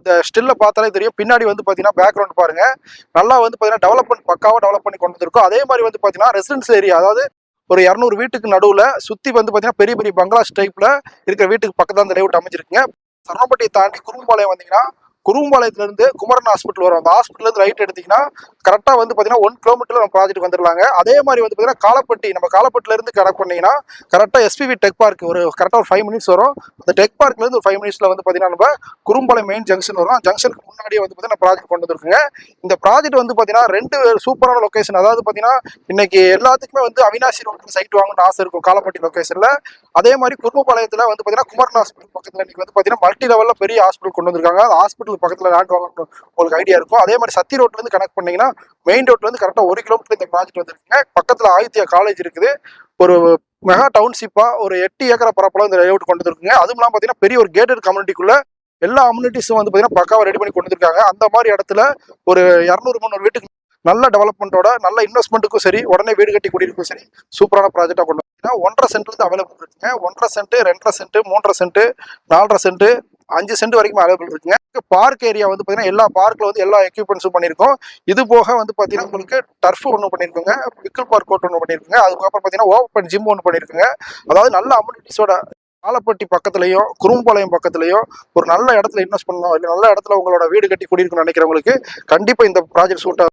இந்த ஸ்டில்ல பார்த்தாலே தெரியும். பின்னாடி வந்து பார்த்தீங்கன்னா பேக்ரவுண்ட் பாருங்க. நல்லா வந்து பார்த்தீங்கன்னா டெவலப்மெண்ட் பக்காவா டெவலப் பண்ணி கொண்டு வந்திருக்கும். அதே மாதிரி வந்து பார்த்தீங்கன்னா ரெசிடென்ஸ் ஏரியா, அதாவது ஒரு 200 வீட்டுக்கு நடுவுல சுத்தி வந்து பார்த்தீங்கன்னா பெரிய பெரிய பங்களாஸ் டைப்ல இருக்கிற வீட்டுக்கு பக்கத்துல அந்த லேஅவுட் அமைஞ்சிருக்குங்க. சரவணப்பட்டியை தாண்டி குறும்பாளையம் வந்தீங்கன்னா குறும்பாளையத்துல இருந்து குமரன் ஹாஸ்பிட்டல் வரும். அந்த ஹாஸ்பிட்டல் இருந்து ரைட் எடுத்தீங்கன்னா கரெக்டா வந்து பாத்தீங்கன்னா 1 கிலோமீட்டர்ல நம்ம ப்ராஜெக்ட் வந்துடலாங்க. அதே மாதிரி வந்து பாத்தீங்கன்னா காலப்பட்டி, நம்ம காலப்பட்டில இருந்து கனெக்ட் பண்ணீங்கன்னா கரெக்டா எஸ்பிவி டெக் பார்க் ஒரு கரெக்டா ஒரு 5 மினிட்ஸ் வரும். அந்த டெக் பார்க்ல இருந்து ஒரு 5 மினிட்ஸ்ல வந்து பாத்தீங்கன்னா நம்ம குறும்பாளையம் மெயின் ஜங்ஷன் வரும். ஜங்ஷனுக்கு முன்னாடியே வந்து பாத்தீங்கன்னா ப்ராஜெக்ட் கொண்டு வந்திருக்குங்க. இந்த ப்ராஜெக்ட் வந்து பாத்தீங்கன்னா 2 சூப்பரான லொகேஷன். அதாவது பாத்தீங்கன்னா இன்னைக்கு எல்லாத்துக்குமே வந்து அவினாசி ரோட்ல சைட் வாங்கணும்னு ஆசை இருக்கும் காலப்பட்டி லொகேஷன்ல. அதே மாதிரி குறும்பாளையத்துல வந்து பாத்தீங்கன்னா குமரன் ஹாஸ்பிட்டல் பக்கத்துல இன்னைக்கு வந்து பாத்தீங்கன்னா மல்டி லெவல்ல பெரிய ஹாஸ்பிட்டல் கொண்டு வந்திருக்காங்க. அந்த ஹாஸ்பிட்டல் பக்கத்துல லேண்ட் வாங்கணும் உங்களுக்கு ஐடியா இருக்கும். அதே மாதிரி சத்தி ரோட்ல இருந்து கனெக்ட் பண்ணீங்கன்னா மெயின் ரோட்ல இருந்து கரெக்டா 1 கிலோமீட்டர் இந்த ப்ராஜெக்ட் வந்துருக்குங்க. பக்கத்துல ஆதித்யா காலேஜ் இருக்குது. ஒரு மெகா டவுன்ஷிப்பா ஒரு 8 ஏக்கர் பரப்பளவு இந்த லேஅவுட் கொண்டு வந்துருக்குங்க. அதுவும் இல்லாம பாத்தீங்கன்னா பெரிய ஒரு கேட்டட் கம்யூனிட்டிக்குள்ள எல்லா அம்யூனிட்டிஸும் வந்து பாத்தீங்கன்னா பக்காவா ரெடி பண்ணி கொண்டு வந்திருக்காங்க. அந்த மாதிரி இடத்துல ஒரு 200-300 வீட்டுக்கு நல்ல டெவலப்மெண்ட்டோட நல்ல இன்வெஸ்ட்மெண்ட்டுக்கும் சரி, உடனே வீடு கட்டி குடியிருக்கும் சரி, சூப்பரான ப்ராஜெக்டா கொண்டு வந்தீங்கன்னா 1.5 சென்ட்ல இருந்து அவைலபிள் இருக்குங்க. 1.5 cent, 2.5 cent, 3.5 cent, 4.5 cent, 5 cent வரைக்கும் அவைலபிள் இருக்குங்க. பார்க் ஏரியா வந்து பாத்தீங்கன்னா எல்லா பார்க்ல வந்து எல்லா எக்யூப்மெண்ட்ஸும் பண்ணிருக்கோம். இது போக வந்து பாத்தீங்கன்னா உங்களுக்கு டர்ஃப் ஒன்று பண்ணிருக்கோங்க, பிக்கிள் பார்க் கோர்ட் ஒன்று பண்ணிருக்குங்க. அதுக்கப்புறம் பாத்தீங்கன்னா ஓப்பன் ஜிம் ஒன்று பண்ணிருக்குங்க. அதாவது நல்ல அம்யூனிட்டிஸோட காலப்பட்டி பக்கத்துலயும் குறும்பாளையம் பக்கத்துலயும் ஒரு நல்ல இடத்துல இன்வெஸ்ட் பண்ணணும், இல்ல நல்ல இடத்துல உங்களோட வீடு கட்டி குடியிருக்கணும்னு நினைக்கிறவங்களுக்கு கண்டிப்பா இந்த ப்ராஜெக்ட் சூட்